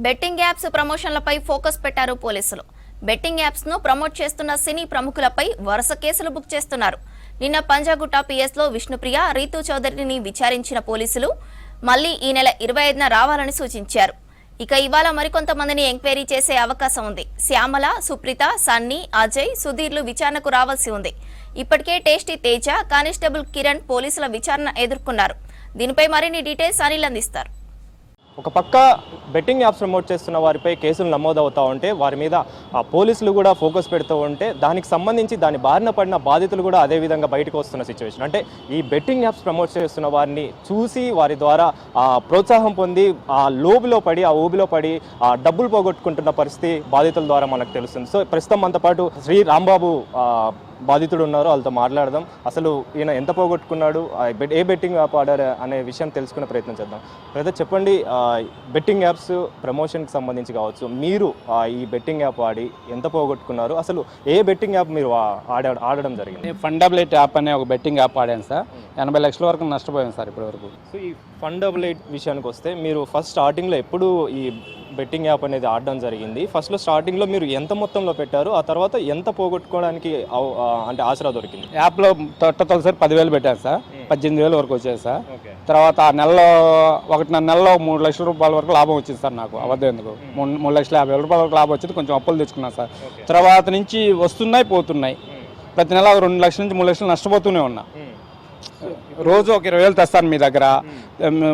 Betting apps ప్రమోషన్లపై focus పెట్టారు పోలీసులు. Betting apps ను ప్రమోట్ చేస్తున్న సినీ ప్రముఖులపై వరుస కేసులు బుక్ చేస్తున్నారు. నిన్న పంజాగుట్ట పిఎస్ లో విష్ణుప్రియ, రీతూ చౌదరిని విచారించిన పోలీసులు మళ్లీ ఈ నెల 25న రావాలని సూచించారు. ఇక ఇవాళ మరికొంతమందిని ఎంక్వైరీ చేసే అవకాశం ఉంది. శ్యామల, సుప్రీత, సన్నీ, అజయ్, సుధీర్లు విచారణకు రావాల్సి ఉంది. ఇప్పటికే టేస్టీ తేజ, కానిస్టేబుల్ కిరణ్ పోలీసుల విచారణ ఎదుర్కొన్నారు. దీనిపై మరిన్ని డీటెయిల్స్ అనిల్ అందిస్తారు. ఒక పక్క బెట్టింగ్ యాప్స్ ప్రమోట్ చేస్తున్న వారిపై కేసులు నమోదవుతూ ఉంటే వారి మీద పోలీసులు కూడా ఫోకస్ పెడుతూ ఉంటే దానికి సంబంధించి దాని బారిన పడిన బాధితులు కూడా అదే విధంగా బయటకు వస్తున్న సిచ్యువేషన్. అంటే ఈ బెట్టింగ్ యాప్స్ ప్రమోట్ చేస్తున్న వారిని చూసి వారి ద్వారా ప్రోత్సాహం పొంది ఆ లోబులో పడి ఆ ఊబిలో పడి డబ్బులు పోగొట్టుకుంటున్న పరిస్థితి బాధితుల ద్వారా మనకు తెలుస్తుంది. సో ప్రస్తుతం మనతో పాటు శ్రీ రాంబాబు బాధితుడు ఉన్నారు, వాళ్ళతో మాట్లాడదాం. అసలు ఈయన ఎంత పోగొట్టుకున్నాడు, ఏ బెట్టింగ్ యాప్ ఆడారు అనే విషయం తెలుసుకునే ప్రయత్నం చేద్దాం. బ్రదర్ చెప్పండి, బెట్టింగ్ యాప్స్ ప్రమోషన్కి సంబంధించి కావచ్చు, మీరు ఈ బెట్టింగ్ యాప్ ఆడి ఎంత పోగొట్టుకున్నారు, అసలు ఏ బెట్టింగ్ యాప్ మీరు ఆడడం జరిగింది? ఫండబులైట్ యాప్ అనే ఒక బెట్టింగ్ యాప్ ఆడాను సార్. 80 లక్షల వరకు నష్టపోయాను సార్ ఇప్పటి వరకు. సో ఈ ఫండబులైట్ విషయానికి వస్తే మీరు ఫస్ట్ స్టార్టింగ్లో ఎప్పుడు ఈ బెట్టింగ్ యాప్ అనేది ఆడడం జరిగింది? ఫస్ట్లో స్టార్టింగ్లో మీరు ఎంత మొత్తంలో పెట్టారు, ఆ తర్వాత ఎంత పోగొట్టుకోవడానికి అంటే ఆసరా దొరికింది? యాప్లో తొలిసారి 10,000 పెట్టాను సార్. 18,000 వరకు వచ్చేది సార్. తర్వాత ఆ నెలలో 1.5 నెలలో 3 లక్షల రూపాయల వరకు లాభం వచ్చింది సార్. నాకు అబద్ధం ఎందుకు, 3,50,000 రూపాయల వరకు లాభం వచ్చింది. కొంచెం అప్పులు తెచ్చుకున్నాను సార్. తర్వాత నుంచి వస్తున్నాయి పోతున్నాయి. ప్రతి నెల 2 లక్షల నుంచి 3 లక్షలు నష్టపోతూనే ఉన్నా. రోజు ఒక 20,000 తెస్తాను మీ దగ్గర.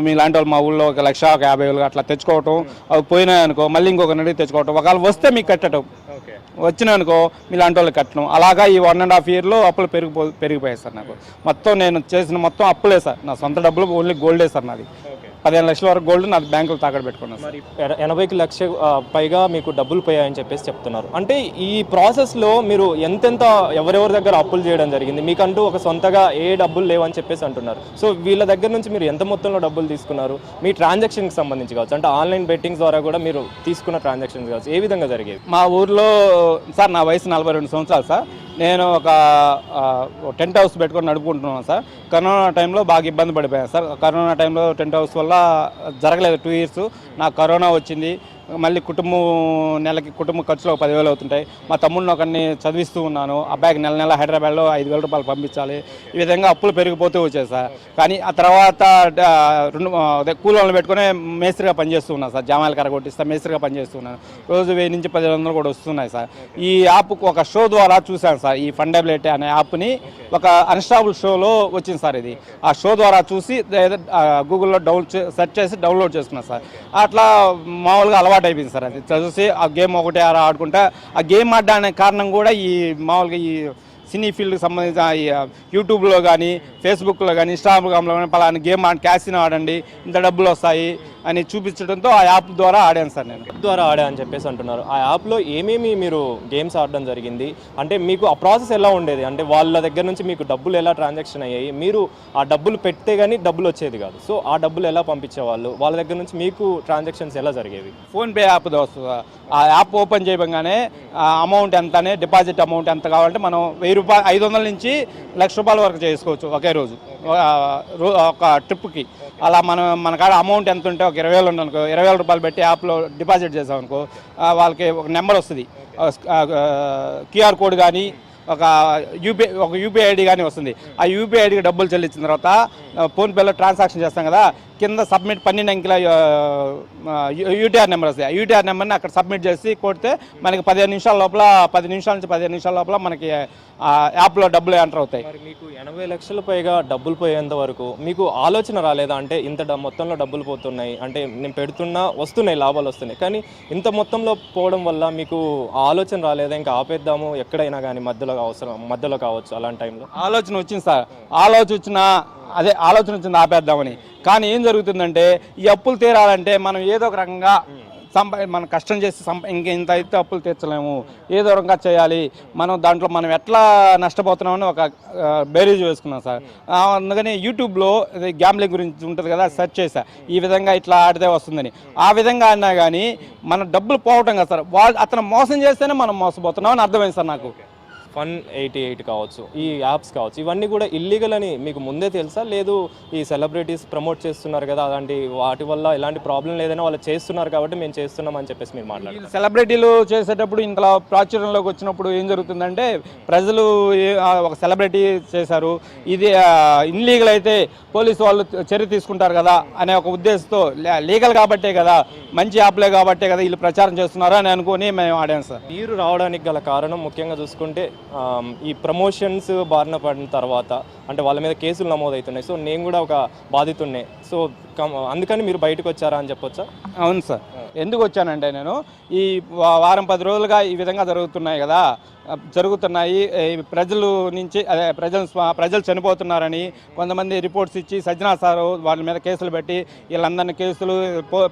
మీలాంటి వాళ్ళు మా ఊళ్ళో 1,00,000, 50,000 అట్లా తెచ్చుకోవటం. అవి పోయినాయనుకో మళ్ళీ ఇంకొక నెలకి తెచ్చుకోవటం. ఒకవేళ వస్తే మీకు కట్టడం, వచ్చినాయనుకో మీలాంటి వాళ్ళు కట్టడం. అలాగా ఈ 1.5 ఇయర్లో అప్పులు పెరిగిపోయాయి సార్. నాకు మొత్తం నేను చేసిన మొత్తం అప్పులే సార్. నా సొంత డబ్బులు ఓన్లీ గోల్డే సార్. నాది 15 లక్షల వరకు గోల్డ్ నాది బ్యాంకులు తాకట్టు పెట్టుకున్నాను. మరి 80 లక్షల పైగా మీకు డబ్బులు పోయాయని చెప్పేసి చెప్తున్నారు. అంటే ఈ ప్రాసెస్లో మీరు ఎంతెంత ఎవరెవరి దగ్గర అప్పులు చేయడం జరిగింది? మీకంటూ ఒక సొంతగా ఏ డబ్బులు లేవని చెప్పేసి అంటున్నారు. సో వీళ్ళ దగ్గర నుంచి మీరు ఎంత మొత్తంలో డబ్బులు తీసుకున్నారు? మీ ట్రాన్సాక్షన్కి సంబంధించి కావచ్చు, అంటే ఆన్లైన్ బెట్టింగ్స్ ద్వారా కూడా మీరు తీసుకున్న ట్రాన్సాక్షన్స్ కావచ్చు, ఏ విధంగా జరిగేవి? మా ఊర్లో సార్ నా వయసు 42 సంవత్సరాలు సార్. నేను ఒక టెంట్ హౌస్ పెట్టుకొని నడుపుకుంటున్నాను సార్. కరోనా టైంలో బాగా ఇబ్బంది పడిపోయాను సార్. కరోనా టైంలో టెంట్ హౌస్ వల్ల జరగలేదు 2 ఇయర్స్. నాకు కరోనా వచ్చింది. మళ్ళీ నెలకి కుటుంబ ఖర్చులు 10,000 అవుతుంటాయి. మా తమ్ముడిని ఒకరిని చదివిస్తూ ఉన్నాను. అబ్బాయికి నెల హైదరాబాద్లో 5,000 రూపాయలు పంపించాలి. ఈ విధంగా అప్పులు పెరిగిపోతూ వచ్చాయి సార్. కానీ ఆ తర్వాత కూలోళ్ళు పెట్టుకుని మేస్త్రిగా పనిచేస్తూ ఉన్నాను సార్. జామాయిలు కరగొట్టిస్తా మేస్త్రిగా పనిచేస్తూ ఉన్నాను. రోజు 1000 నుంచి 1,500 కూడా వస్తున్నాయి సార్. ఈ యాప్కు ఒక షో ద్వారా చూశాను సార్. ఈ ఫండబిలిటీ అనే యాప్ని ఒక అన్స్టాబుల్ షోలో వచ్చింది సార్. ఇది ఆ షో ద్వారా చూసి గూగుల్లో సెర్చ్ చేసి డౌన్లోడ్ చేసుకున్నాను సార్. అట్లా మామూలుగా అలవాటు అయిపోయింది సార్. అది చూసి ఆ గేమ్ ఒకటే ఆడుకుంటా. ఆ గేమ్ ఆడడానికి కారణం కూడా ఈ మామూలుగా ఈ సినీ ఫీల్డ్కి సంబంధించిన యూట్యూబ్లో కానీ, ఫేస్బుక్లో కానీ, ఇన్స్టాగ్రామ్లో కానీ పలానా గేమ్ క్యాసినో ఆడండి ఇంత డబ్బులు వస్తాయి అని చూపించడంతో ఆ యాప్ ద్వారా ఆడాను సార్. నేను ద్వారా ఆడా అని చెప్పేసి అంటున్నారు. ఆ యాప్లో ఏమేమి మీరు గేమ్స్ ఆడడం జరిగింది? అంటే మీకు ఆ ప్రాసెస్ ఎలా ఉండేది? అంటే వాళ్ళ దగ్గర నుంచి మీకు డబ్బులు ఎలా ట్రాన్సాక్షన్ అయ్యాయి? మీరు ఆ డబ్బులు పెడితే కానీ డబ్బులు వచ్చేది కాదు. సో ఆ డబ్బులు ఎలా పంపించేవాళ్ళు? వాళ్ళ దగ్గర నుంచి మీకు ట్రాన్సాక్షన్స్ ఎలా జరిగేవి? ఫోన్పే యాప్ వస్తుంది. ఆ యాప్ ఓపెన్ చేయగానే అమౌంట్ ఎంతనే, డిపాజిట్ అమౌంట్ ఎంత కావాలంటే మనం 1000 రూపాయలు, 500 నుంచి 1,00,000 రూపాయల వరకు చేసుకోవచ్చు ఒకే రోజు, ఒక ట్రిప్కి. అలా మన కాడ అమౌంట్ ఎంత ఉంటే ఒక 20,000 ఉందనుకో, 20,000 రూపాయలు పెట్టి యాప్లో డిపాజిట్ చేసామనుకో వాళ్ళకి ఒక నెంబర్ వస్తుంది. క్యూఆర్ కోడ్ కానీ ఒక యూపీఐ ఐడి కానీ వస్తుంది. ఆ యూపీఐ ఐడికి డబ్బులు చెల్లించిన తర్వాత ఫోన్పేలో ట్రాన్సాక్షన్ చేస్తాం కదా, కింద సబ్మిట్ 12 అంకెల యూటీఆర్ నెంబర్ వస్తుంది. ఆ యూటీఆర్ నెంబర్ని అక్కడ సబ్మిట్ చేసి కొడితే మనకి 10 నిమిషాల లోపల 10 నిమిషాల నుంచి 15 నిమిషాల లోపల మనకి యాప్లో డబ్బులు ఎంటర్ అవుతాయి. మరి మీకు 80 లక్షల పైగా డబ్బులు పోయేంత వరకు మీకు ఆలోచన రాలేదా? అంటే ఇంత మొత్తంలో డబ్బులు పోతున్నాయి, అంటే నేను పెడుతున్నా వస్తున్నాయి, లాభాలు వస్తున్నాయి, కానీ ఇంత మొత్తంలో పోవడం వల్ల మీకు ఆలోచన రాలేదా? ఇంకా ఆపేద్దాము ఎక్కడైనా కానీ మధ్యలో కావచ్చు అలాంటి టైంలో? ఆలోచన వచ్చింది సార్. ఆలోచన వచ్చింది ఆపేద్దామని. కానీ ఏం జరుగుతుందంటే ఈ అప్పులు తీరాలంటే మనం ఏదో ఒక రకంగా మనం కష్టం చేసి ఇంత అయితే అప్పులు తీర్చలేము, ఏదో రకంగా చేయాలి. దాంట్లో మనం ఎట్లా నష్టపోతున్నామని ఒక బేరీజ్ వేసుకున్నాం సార్. అందుకని యూట్యూబ్లో గ్యాంబ్లింగ్ గురించి ఉంటుంది కదా, సెర్చ్ చేశా. ఈ విధంగా ఇట్లా ఆడితే వస్తుందని. ఆ విధంగా ఆడినా కానీ మన డబ్బులు పోవటం కదా సార్. అతను మోసం చేస్తేనే మనం మోసపోతున్నాం అని అర్థమైంది సార్ నాకు. Fun88 కావచ్చు, ఈ యాప్స్ కావచ్చు, ఇవన్నీ కూడా ఇల్లీగల్ అని మీకు ముందే తెలుసా? లేదు ఈ సెలబ్రిటీస్ ప్రమోట్ చేస్తున్నారు కదా, అలాంటి వాటి వల్ల ఎలాంటి ప్రాబ్లం లేదని వాళ్ళు చేస్తున్నారు కాబట్టి మేము చేస్తున్నాం అని చెప్పేసి మీరు మాట్లాడారు. సెలబ్రిటీలు చేసేటప్పుడు ఇంతలా ప్రాచుర్యంలోకి వచ్చినప్పుడు ఏం జరుగుతుందంటే ప్రజలు ఒక సెలబ్రిటీ చేశారు, ఇది ఇన్లీగల్ అయితే పోలీసు వాళ్ళు చర్య తీసుకుంటారు కదా అనే ఒక ఉద్దేశంతో, లీగల్ కాబట్టే కదా, మంచి యాప్లే కాబట్టే కదా వీళ్ళు ప్రచారం చేస్తున్నారు అని అనుకుని మేము ఆడాం సార్. మీరు రావడానికి గల కారణం ముఖ్యంగా చూసుకుంటే ఈ ప్రమోషన్స్ బారిన పడిన తర్వాత అంటే వాళ్ళ మీద కేసులు నమోదవుతున్నాయి. సో నేను కూడా ఒక బాధితున్నే. సో అందుకని మీరు బయటకు వచ్చారా అని చెప్పొచ్చా? అవును సార్. ఎందుకు వచ్చానంటే నేను ఈ వారం 10 రోజులుగా ఈ విధంగా జరుగుతున్నాయి. ప్రజలు నుంచి అదే ప్రజలు చనిపోతున్నారని కొంతమంది రిపోర్ట్స్ ఇచ్చి సజ్జనా సారు వాళ్ళ మీద కేసులు పెట్టి వీళ్ళందరినీ కేసులు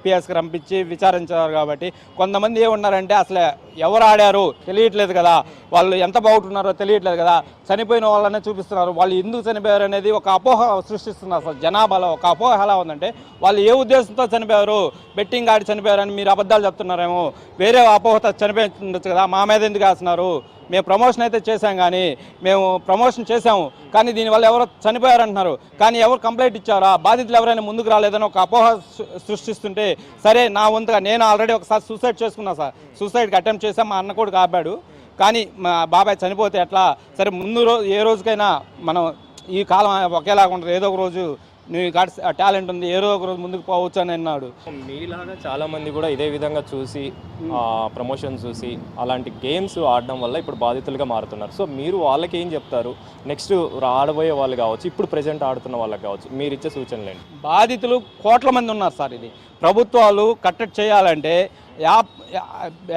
పిఎస్కి రంపించి విచారించారు. కాబట్టి కొంతమంది ఏమన్నారంటే అసలు ఎవరు ఆడారు తెలియట్లేదు కదా, వాళ్ళు ఎంత బాగుంటున్నారో తెలియట్లేదు కదా, చనిపోయిన వాళ్ళనే చూపిస్తున్నారు, వాళ్ళు ఎందుకు చనిపోయారు అనేది ఒక అపోహ సృష్టిస్తున్నారు సార్. జనాభాలో ఒక అపోహ ఎలా ఉందంటే వాళ్ళు ఏ ఉద్దేశంతో చనిపోయారు, బెట్టింగ్ ఆడి చనిపోయారని మీరు అబద్ధాలు చెప్తున్నారేమో, వేరే అపోహతో చనిపోయి ఉండొచ్చు కదా, మా మీద ఎందుకు వేస్తున్నారు, మేము ప్రమోషన్ అయితే చేసాం కానీ మేము ప్రమోషన్ చేసాము కానీ దీనివల్ల ఎవరో చనిపోయారంటున్నారు, కానీ ఎవరు కంప్లైంట్ ఇచ్చారా, బాధితులు ఎవరైనా ముందుకు రాలేదని ఒక అపోహ సృష్టిస్తుంటే, సరే నా వంతుగా నేను ఆల్రెడీ ఒకసారి సూసైడ్ చేసుకున్నా సార్. సూసైడ్కి అటెంప్ట్ చేసాం, మా అన్న కూడా కాపాడు, కానీ మా బాబాయ్ చనిపోతే ఎట్లా, సరే ముందు ఏ రోజుకైనా మనం ఈ కాలం ఒకేలాగా ఉంటుంది, ఏదో ఒక రోజు నీ గాడ్స్ టాలెంట్ ఉంది, ఏదో ఒక రోజు ముందుకు పోవచ్చు అని అన్నాడు. మీలాగా చాలామంది కూడా ఇదే విధంగా చూసి ప్రమోషన్ చూసి అలాంటి గేమ్స్ ఆడడం వల్ల ఇప్పుడు బాధితులుగా మారుతున్నారు. సో మీరు వాళ్ళకి ఏం చెప్తారు? నెక్స్ట్ ఆడబోయే వాళ్ళు కావచ్చు, ఇప్పుడు ప్రెజెంట్ ఆడుతున్న వాళ్ళకి కావచ్చు, మీరు ఇచ్చే సూచనలు ఏంటి? బాధితులు కోట్ల మంది ఉన్నారు సార్. ఇది ప్రభుత్వాలు కట్టడి చేయాలంటే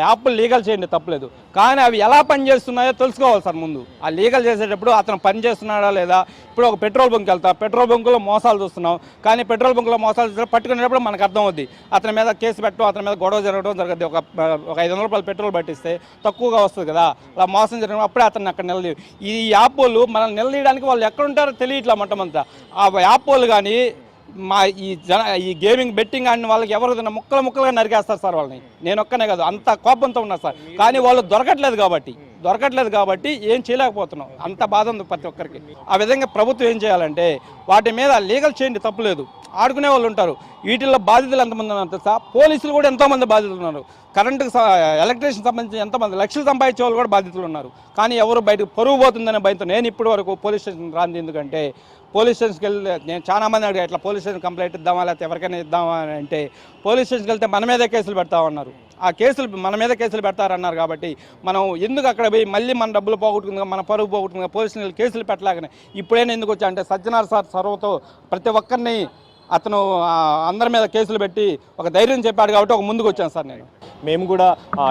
యాప్ లీగల్ చేయండి, తప్పలేదు, కానీ అవి ఎలా పనిచేస్తున్నాయో తెలుసుకోవాలి సార్. ముందు ఆ లీగల్ చేసేటప్పుడు అతను పని చేస్తున్నాడా లేదా. ఇప్పుడు ఒక పెట్రోల్ బంక్ వెళ్తా, పెట్రోల్ బంకులో మోసాలు చూస్తున్నాం, కానీ పెట్రోల్ బంకులో మోసాలు చూస్తే పట్టుకునేటప్పుడు మనకు అర్థం అవుద్ది, అతని మీద కేసు పెట్టడం, అతని మీద గొడవ జరగడం జరగదు. ఒక 500 రూపాయలు పెట్రోల్ పట్టిస్తే తక్కువగా వస్తుంది కదా, అలా మోసం జరగడం అప్పుడే అతన్ని అక్కడ నిలదీ. ఈ యాప్ వాళ్ళు మనల్ని నిలదీయడానికి వాళ్ళు ఎక్కడుంటారో తెలియట్లా మొట్టమంతా. ఆ యాప్ వాళ్ళు కానీ ఈ గేమింగ్ బెట్టింగ్ ఆడిన వాళ్ళకి ఎవరు ముక్కలుగా నరికేస్తారు సార్ వాళ్ళని. నేను ఒక్కనే కాదు, అంత కోపంతో ఉన్నారు సార్, కానీ వాళ్ళు దొరకట్లేదు కాబట్టి ఏం చేయలేకపోతున్నాం. అంత బాధ ఉంది ప్రతి ఒక్కరికి. ఆ విధంగా ప్రభుత్వం ఏం చేయాలంటే వాటి మీద లీగల్ చేయండి, తప్పులేదు, ఆడుకునే వాళ్ళు ఉంటారు. వీటిల్లో బాధితులు ఎంతమంది ఉన్నారు తెలుసా? పోలీసులు కూడా ఎంతోమంది బాధితులు ఉన్నారు. కరెంటుకు ఎలక్ట్రిసిటీ సంబంధించి ఎంతమంది లక్షలు సంపాదించే వాళ్ళు కూడా బాధితులు ఉన్నారు. కానీ ఎవరు బయటకు పరుగు పోతుందనే భయంతో నేను ఇప్పటి వరకు పోలీస్ స్టేషన్ రాంది. ఎందుకంటే పోలీస్ స్టేషన్కి వెళ్ళి నేను చాలా మంది అడిగా, ఇట్లా పోలీస్ స్టేషన్ కంప్లైంట్ ఇద్దామా లేకపోతే ఎవరికైనా ఇద్దామా అని అంటే, పోలీస్ స్టేషన్కి వెళ్తే మన మీదే కేసులు పెడతామన్నారు. ఆ కేసులు మన మీద కేసులు పెడతారన్నారు. కాబట్టి మనం ఎందుకు అక్కడ పోయి మళ్ళీ మన డబ్బులు పోగొట్టుకుందిగా, మన పరుగు పోగొట్టుకుందిగా, పోలీసులు కేసులు పెట్టలేకనే ఇప్పుడైనా ఎందుకు వచ్చా అంటే సజ్జనార్ సార్ సర్వతో ప్రతి ఒక్కరిని అతను అందరి మీద కేసులు పెట్టి ఒక ధైర్యం చెప్పాడు కాబట్టి ఒక ముందుకు వచ్చాను సార్. మేము కూడా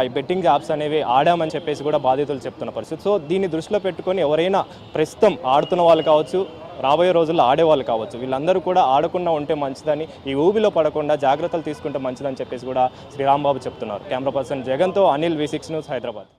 ఈ బెట్టింగ్ యాప్స్ అనేవి ఆడామని చెప్పేసి కూడా బాధితులు చెప్తున్న పరిస్థితి. సో దీన్ని దృష్టిలో పెట్టుకొని ఎవరైనా ప్రస్తుతం ఆడుతున్న వాళ్ళు కావచ్చు, రాబోయే రోజుల్లో ఆడేవాళ్ళు కావచ్చు, వీళ్ళందరూ కూడా ఆడకుండా ఉంటే మంచిదని, ఈ ఊబిలో పడకుండా జాగ్రత్తలు తీసుకుంటే మంచిదని చెప్పేసి కూడా శ్రీరాంబాబు చెప్తున్నారు. కెమెరా పర్సన్ జగన్తో అనిల్, V6 న్యూస్, హైదరాబాద్.